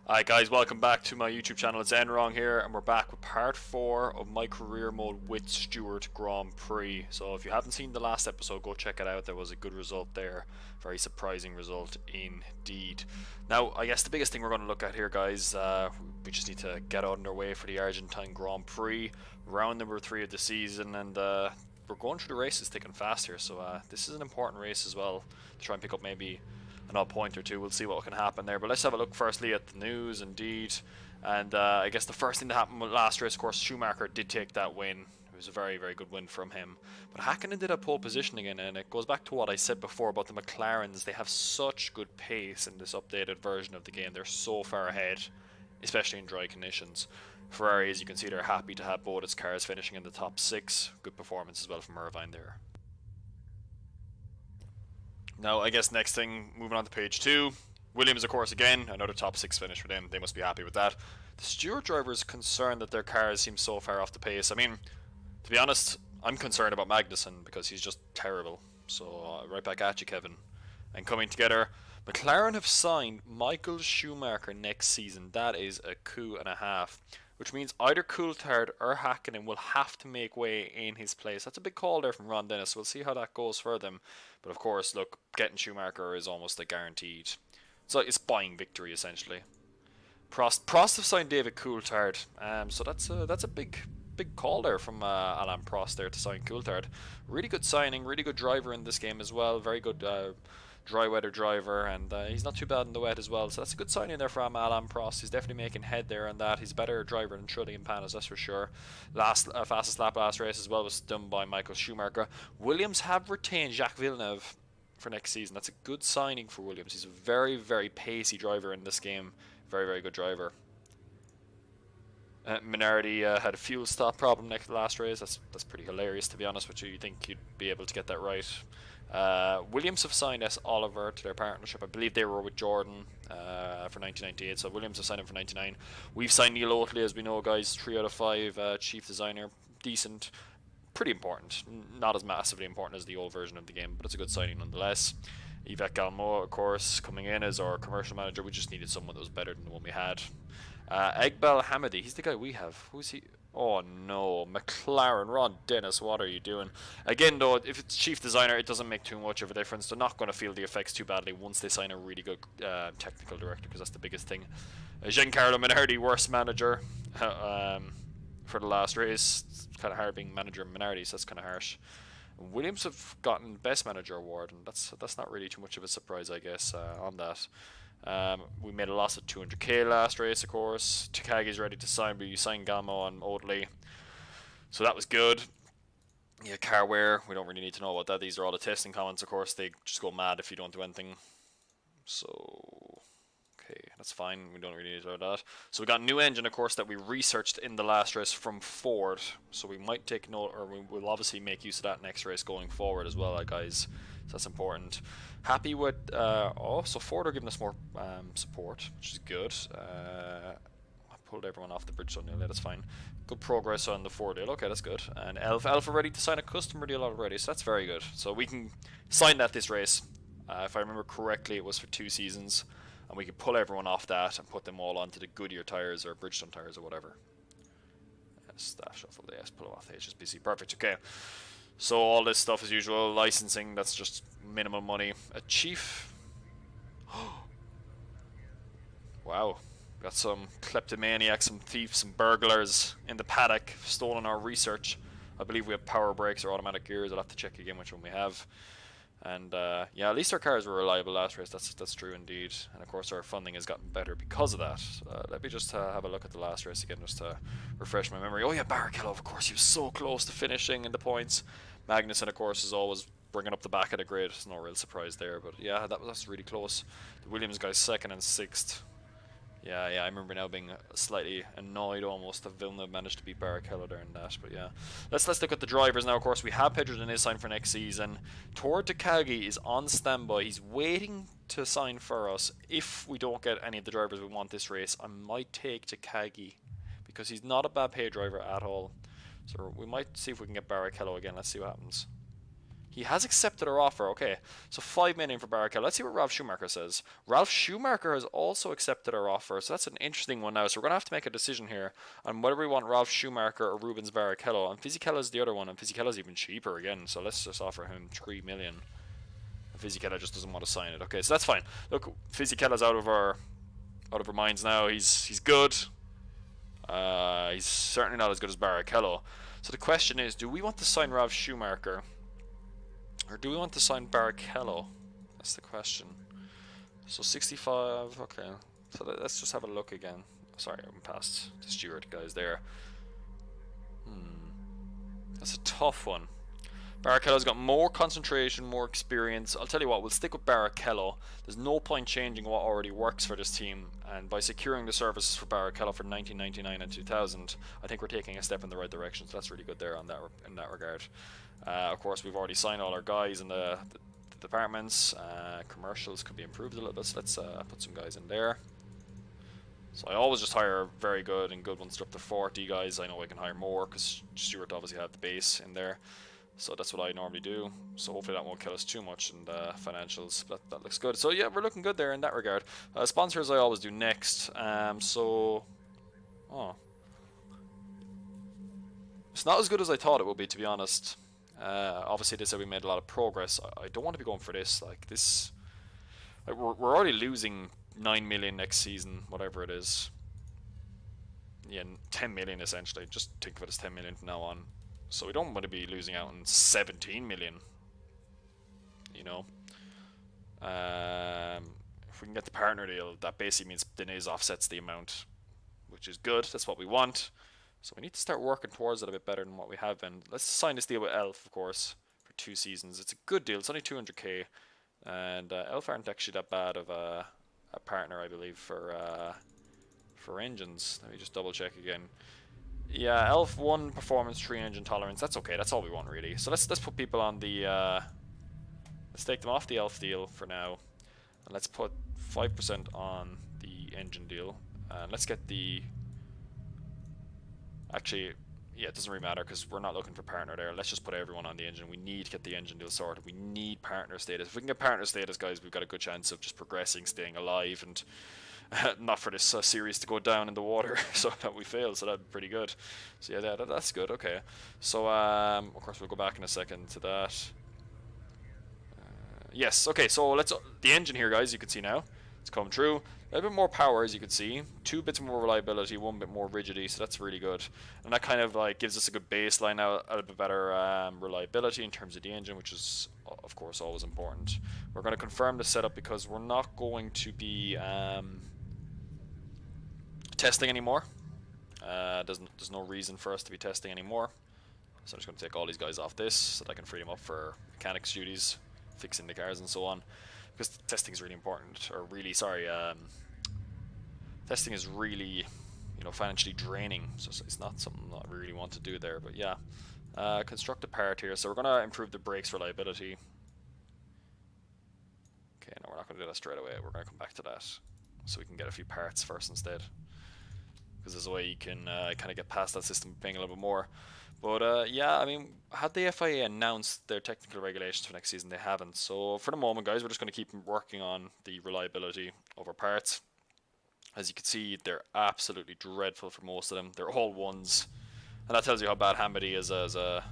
Alright guys, welcome back to my YouTube channel. It's Enrong here, and we're back with part 4 of my career mode with Stewart Grand Prix. So if you haven't seen the last episode, go check it out. There was a good result there. Very surprising result indeed. Now, I guess the biggest thing we're going to look at here, guys, we just need to get underway for the Argentine Grand Prix. Round number 3 of the season, and we're going through the races thick and fast here. So this is an important race as well, to try and pick up maybe an odd point or two. We'll see what can happen there, but let's have a look firstly at the news indeed. And I guess the first thing that happened with last race, of course, Schumacher did take that win. It was a very, very good win from him. But Hakkinen did a pole position again, and it goes back to what I said before about the McLarens. They have such good pace in this updated version of the game. They're so far ahead, especially in dry conditions. Ferrari, as you can see, they're happy to have both its cars finishing in the top 6. Good performance as well from Irvine there. Now, I guess next thing, moving on to page 2. Williams, of course, again, another top 6 finish for them. They must be happy with that. The Stewart driver is concerned that their cars seem so far off the pace. I mean, to be honest, I'm concerned about Magnussen because he's just terrible. So, right back at you, Kevin. And coming together, McLaren have signed Michael Schumacher next season. That is a coup and a half, which means either Coulthard or Hakkinen will have to make way in his place. That's a big call there from Ron Dennis. We'll see how that goes for them. But of course, look, getting Schumacher is almost a guaranteed. So it's buying victory, essentially. Prost have signed David Coulthard. So that's a big call there from Alain Prost there to sign Coulthard. Really good signing, really good driver in this game as well. Very good dry weather driver, and he's not too bad in the wet as well, so that's a good signing there from Alain Prost. He's definitely making head there on that. He's a better driver than Trulli and Panis, that's for sure. Fastest lap last race as well was done by Michael Schumacher. Williams have retained Jacques Villeneuve for next season. That's a good signing for Williams. He's a very, very pacey driver in this game. Very, very good driver. Minardi had a fuel stop problem next to the last race. That's pretty hilarious, to be honest with you. You'd think you'd be able to get that right. Williams have signed S. Oliver to their partnership. I believe they were with Jordan for 1998, so Williams have signed him for 99. We've signed Neil Oatley, as we know, guys. 3 out of 5, chief designer. Decent. Pretty important. Not as massively important as the old version of the game, but it's a good signing nonetheless. Yvette Galmo, of course, coming in as our commercial manager. We just needed someone that was better than the one we had. Egbel Hamidi, he's the guy we have. Who's he? Oh no, McLaren, Ron Dennis, what are you doing? Again though, if it's chief designer, it doesn't make too much of a difference. They're not going to feel the effects too badly once they sign a really good technical director, because that's the biggest thing. Giancarlo Minardi, worst manager for the last race. It's kind of hard being manager of Minardi, so that's kind of harsh. Williams have gotten best manager award, and that's not really too much of a surprise, I guess, on that. We made a loss of 200k last race, of course. Takagi's ready to sign, but you signed Galmo and Oatley, so that was good. Yeah, car wear, we don't really need to know about that. These are all the testing comments, of course. They just go mad if you don't do anything. So, okay, that's fine. We don't really need to know that. So we got a new engine, of course, that we researched in the last race from Ford. So we might take note, or we will obviously make use of that next race going forward as well, guys. So that's important. Happy with, so Ford are giving us more support, which is good. I pulled everyone off the Bridgestone deal, that's fine. Good progress on the Ford deal, okay, that's good. And Alpha ready to sign a customer deal already, so that's very good. So we can sign that this race. If I remember correctly, it was for 2 seasons. And we can pull everyone off that and put them all onto the Goodyear tyres or Bridgestone tyres or whatever. Staff shuffle, yes, pull them off the HSBC, perfect, okay. So all this stuff as usual, licensing, that's just minimal money. A chief. Wow. Got some kleptomaniacs, some thieves, some burglars in the paddock, stolen our research. I believe we have power brakes or automatic gears. I'll have to check again which one we have. And yeah, at least our cars were reliable last race. That's true indeed. And of course our funding has gotten better because of that. Let me just have a look at the last race again, just to refresh my memory. Oh yeah, Barrichello, of course, he was so close to finishing in the points. Magnussen, of course, is always bringing up the back of the grid. There's no real surprise there, but yeah, that's really close. The Williams guys 2nd and 6th. Yeah, I remember now being slightly annoyed almost that Villeneuve managed to beat Barrichello there in that, but yeah. Let's look at the drivers now, of course. We have Pedro Diniz signed for next season. Tor Takagi is on standby. He's waiting to sign for us. If we don't get any of the drivers we want this race, I might take Takagi, because he's not a bad pay driver at all. So we might see if we can get Barrichello again. Let's see what happens. He has accepted our offer. Okay, so 5 million for Barrichello. Let's see what Ralf Schumacher says. Ralf Schumacher has also accepted our offer, so that's an interesting one now. So we're gonna have to make a decision here on whether we want Ralf Schumacher or Rubens Barrichello. And Fisichella's the other one, and Fisichella's even cheaper again. So let's just offer him 3 million. And Fisichella just doesn't want to sign it. Okay, so that's fine. Look, Fisichella's out of our minds now. He's good. He's certainly not as good as Barrichello. So the question is, do we want to sign Ralf Schumacher? Or do we want to sign Barrichello? That's the question. So 65, okay. So let's just have a look again. Sorry, I went past the Stewart guys there. That's a tough one. Barrichello's got more concentration, more experience. I'll tell you what, we'll stick with Barrichello. There's no point changing what already works for this team. And by securing the services for Barrichello for 1999 and 2000, I think we're taking a step in the right direction. So that's really good there in that regard. Of course, we've already signed all our guys in the departments. Commercials could be improved a little bit, so let's put some guys in there. So I always just hire very good and good ones up to 40 guys. I know I can hire more because Stewart obviously had the base in there. So that's what I normally do. So hopefully that won't kill us too much in the financials. That looks good. So yeah, we're looking good there in that regard. Sponsors I always do next. It's not as good as I thought it would be, to be honest. Obviously they said we made a lot of progress. I don't want to be going for this. Like this, like we're already losing 9 million next season, whatever it is. Yeah, 10 million essentially. Just think of it as 10 million from now on. So we don't want to be losing out on 17 million. You know, if we can get the partner deal, that basically means Diniz offsets the amount, which is good. That's what we want. So we need to start working towards it a bit better than what we have been. Let's sign this deal with Elf, of course, for 2 seasons. It's a good deal. It's only 200k, and Elf aren't actually that bad of a partner, I believe, for engines. Let me just double check again. Yeah, Elf 1 performance, 3 engine tolerance. That's okay. That's all we want really. So let's put people on the let's take them off the Elf deal for now, and let's put 5% on the engine deal, and let's get the. Actually, yeah, it doesn't really matter because we're not looking for partner there. Let's just put everyone on the engine. We need to get the engine deal sorted. We need partner status. If we can get partner status, guys, we've got a good chance of just progressing, staying alive, and not for this series to go down in the water so that we fail. So that'd be pretty good. So yeah, that's good. Okay. So of course we'll go back in a second to that. Yes. Okay. So let's the engine here, guys. You can see now it's come true. A little bit more power, as you can see. 2 bits more reliability, 1 bit more rigidity, so that's really good. And that kind of like gives us a good baseline now, a little bit better reliability in terms of the engine, which is of course always important. We're going to confirm the setup because we're not going to be testing anymore. There's no reason for us to be testing anymore. So I'm just going to take all these guys off this so that I can free them up for mechanics duties, fixing the cars and so on. Because testing is really important, or really, sorry, testing is really, financially draining. So it's not something that I really want to do there. But yeah, construct a part here. So we're going to improve the brakes reliability. Okay, no, we're not going to do that straight away. We're going to come back to that, so we can get a few parts first instead. Because there's a way you can kind of get past that system paying a little bit more. But yeah, I mean, had the FIA announced their technical regulations for next season? They haven't. So for the moment, guys, we're just going to keep working on the reliability of our parts. As you can see, they're absolutely dreadful for most of them. They're all 1s. And that tells you how bad Hamidi is as a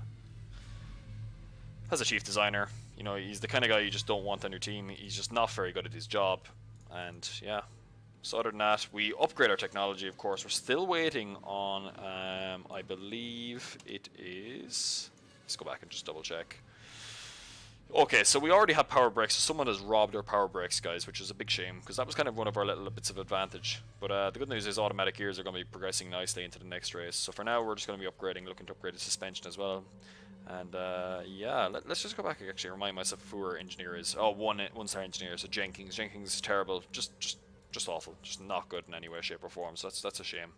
chief designer. He's the kind of guy you just don't want on your team. He's just not very good at his job. And yeah. So other than that, we upgrade our technology, of course. We're still waiting on, I believe it is... Let's go back and just double check. Okay, so we already have power brakes. So someone has robbed our power brakes, guys, which is a big shame, because that was kind of one of our little bits of advantage. But the good news is automatic gears are going to be progressing nicely into the next race. So for now, we're just going to be looking to upgrade the suspension as well. And yeah, let's just go back and actually remind myself who our engineer is. Oh, one-star engineer, so Jenkins. Jenkins is terrible. Just awful, just not good in any way, shape or form, so that's a shame.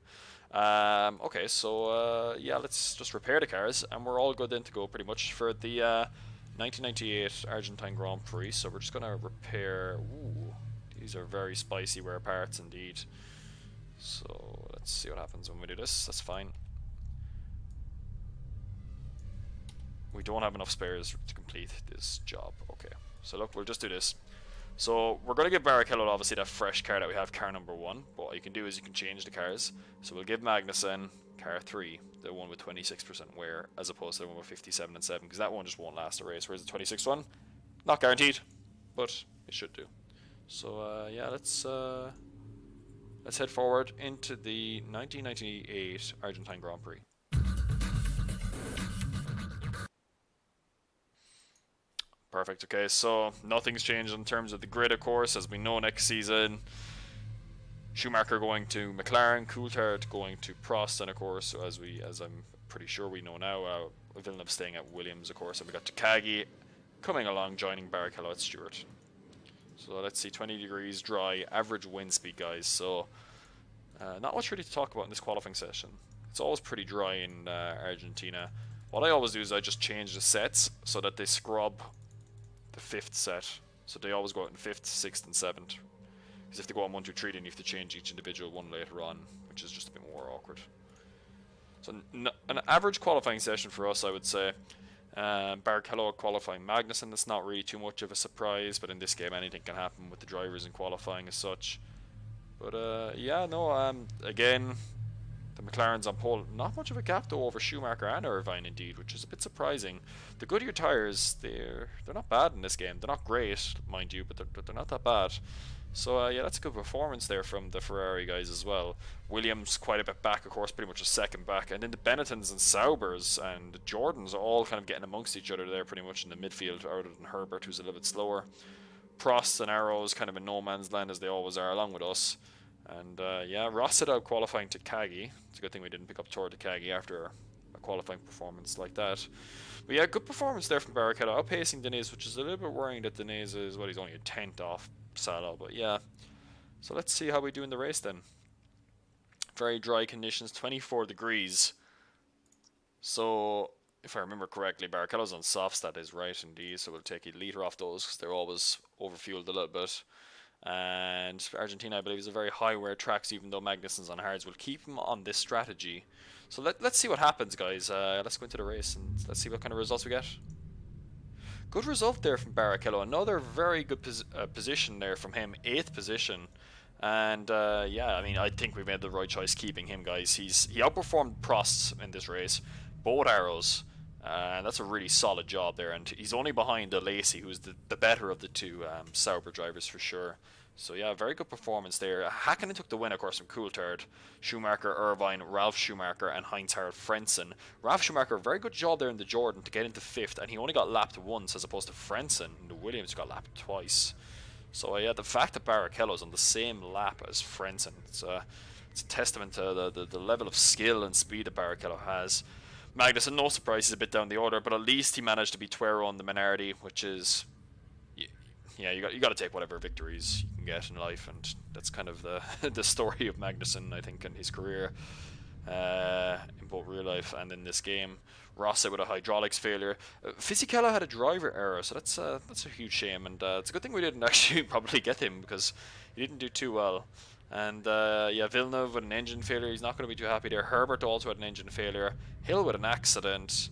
Okay, so yeah, let's just repair the cars, and we're all good then to go pretty much for the 1998 Argentine Grand Prix. So we're just going to repair, ooh, these are very spicy rare parts indeed. So let's see what happens when we do this. That's fine. We don't have enough spares to complete this job. Okay, so look, we'll just do this. So we're going to give Barrichello obviously that fresh car that we have, car number 1. But what you can do is you can change the cars. So we'll give Magnussen car 3, the one with 26% wear, as opposed to the one with 57 and 7, because that one just won't last a race. Whereas the 26 one, not guaranteed, but it should do. So yeah, let's head forward into the 1998 Argentine Grand Prix. Perfect. Okay, so nothing's changed in terms of the grid, of course, as we know next season. Schumacher going to McLaren, Coulthard going to Prost, and of course, as I'm pretty sure we know now, Villeneuve staying at Williams, of course, and we got Takagi coming along, joining Barrichello at Stewart. So let's see, 20 degrees, dry, average wind speed, guys. So not much really to talk about in this qualifying session. It's always pretty dry in Argentina. What I always do is I just change the sets so that they scrub the 5th set. So they always go out in 5th, 6th, and 7th. Because if they go on 1, 2, 3, then you have to change each individual one later on, which is just a bit more awkward. So an average qualifying session for us, I would say. Barrichello qualifying Magnussen, that's not really too much of a surprise, but in this game anything can happen with the drivers in qualifying as such. But yeah, no, again, the McLaren's on pole. Not much of a gap though over Schumacher and Irvine indeed, which is a bit surprising. The Goodyear tyres, they're not bad in this game. They're not great, mind you, but they're not that bad. So yeah, that's a good performance there from the Ferrari guys as well. Williams quite a bit back, of course, pretty much a second back. And then the Benettons and Saubers and the Jordans are all kind of getting amongst each other there pretty much in the midfield, other than Herbert, who's a little bit slower. Prost and Arrows kind of in no man's land as they always are, along with us. And yeah, Ross set out qualifying Takagi. It's a good thing we didn't pick up Tor Takagi after a qualifying performance like that. But yeah, good performance there from Barrichello, outpacing Diniz, which is a little bit worrying that Diniz is, well, he's only a 10th off Salo, but yeah. So let's see how we do in the race then. Very dry conditions, 24 degrees. So, if I remember correctly, Barrichello's on softs, that is right indeed, so we'll take a litre off those because they're always overfueled a little bit. And Argentina, I believe, is a very high wear tracks, even though Magnussen's on hards. We'll keep him on this strategy. So let's see what happens, guys. Let's go into the race and let's see what kind of results we get. Good result there from Barrichello. Another very good position there from him, 8th position. And yeah, I mean, I think we made the right choice keeping him, guys. He outperformed Prost in this race, both arrows. And that's a really solid job there. And he's only behind Lacey, who's the better of the two Sauber drivers for sure. So yeah, very good performance there. Hakkinen took the win, of course, from Coulthard, Schumacher, Irvine, Ralf Schumacher, and Heinz-Harald Frentzen. Ralf Schumacher, very good job there in the Jordan to get into 5th, and he only got lapped once as opposed to Frentzen in the Williams, who got lapped twice. So yeah, the fact that Barrichello's on the same lap as Frentzen, it's a testament to the level of skill and speed that Barrichello has. Magnussen, no surprise, he's a bit down the order, but at least he managed to beat Tuero on the Minardi, which is, yeah, you got to take whatever victories you can get in life, and that's kind of the story of Magnussen, I think, in his career, in both real life and in this game. Rosset with a hydraulics failure. Fisichella had a driver error, so that's a huge shame, and it's a good thing we didn't actually probably get him because he didn't do too well. And yeah, Villeneuve with an engine failure, he's not going to be too happy there. Herbert also had an engine failure. Hill with an accident,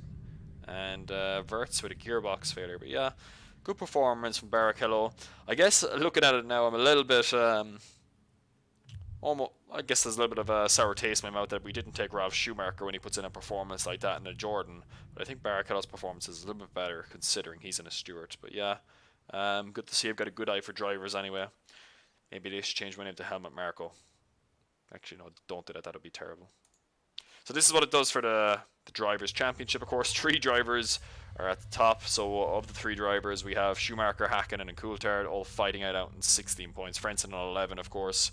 and Wirtz with a gearbox failure. But yeah, good performance from Barrichello. I guess looking at it now, I'm a little bit almost. I guess there's a little bit of a sour taste in my mouth that we didn't take Ralf Schumacher when he puts in a performance like that in a Jordan. But I think Barrichello's performance is a little bit better considering he's in a Stewart. But yeah, good to see. I've got a good eye for drivers anyway. Maybe they should change my name to Helmut Marko. Actually, no, don't do that. That would be terrible. So this is what it does for the Drivers' Championship. Of course, 3 drivers are at the top. So of the 3 drivers, we have Schumacher, Hakkinen, and Coulthard all fighting it out in 16 points. Frentzen on 11, of course,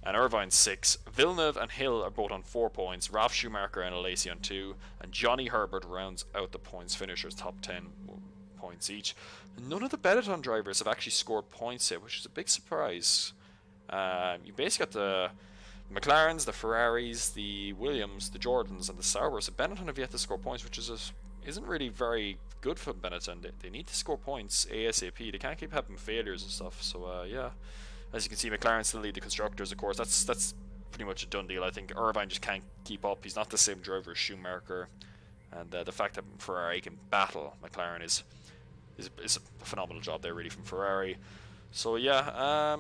and Irvine 6. Villeneuve and Hill are both on 4 points. Ralf Schumacher and Alesi on 2. And Johnny Herbert rounds out the points finishers, top 10 points each. None of the Benetton drivers have actually scored points yet, which is a big surprise. You basically got the McLarens, the Ferraris, the Williams, the Jordans, and the Saubers. So Benetton have yet to score points, which isn't really very good for Benetton. They need to score points ASAP. They can't keep having failures and stuff. So yeah, as you can see, McLaren still lead the constructors. Of course, that's pretty much a done deal. I think Irvine just can't keep up. He's not the same driver as Schumacher. And the fact that Ferrari can battle McLaren is a phenomenal job there, really, from Ferrari. So yeah,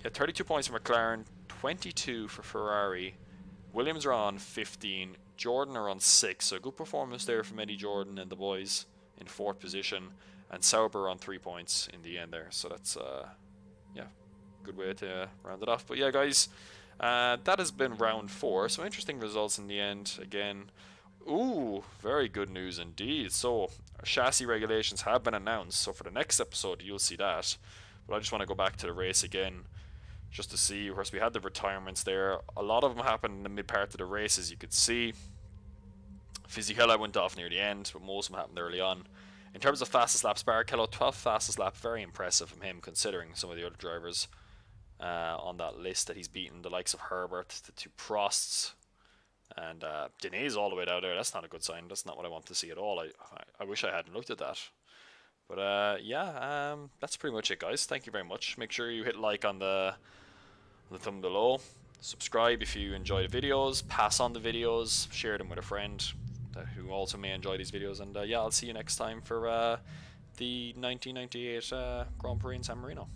32 points for McLaren, 22 for Ferrari. Williams are on 15, Jordan are on 6, so good performance there from Eddie Jordan and the boys in 4th position, and Sauber on 3 points in the end there. So that's yeah, good way to round it off. But yeah, guys, that has been round 4. So interesting results in the end again. Ooh, very good news indeed. So our chassis regulations have been announced. So for the next episode, you'll see that. But I just want to go back to the race again, just to see. Of course, we had the retirements there. A lot of them happened in the mid part of the race, as you could see. Fisichella went off near the end, but most of them happened early on. In terms of fastest laps, Barrichello, 12th fastest lap. Very impressive from him, considering some of the other drivers on that list that he's beaten. The likes of Herbert, the 2 Prosts, and Denise all the way down there. That's not a good sign. That's not what I want to see at all. I wish I hadn't looked at that. But yeah, that's pretty much it, guys. Thank you very much. Make sure you hit like on the thumb below. Subscribe if you enjoy the videos. Pass on the videos. Share them with a friend who also may enjoy these videos. And yeah, I'll see you next time for the 1998 Grand Prix in San Marino.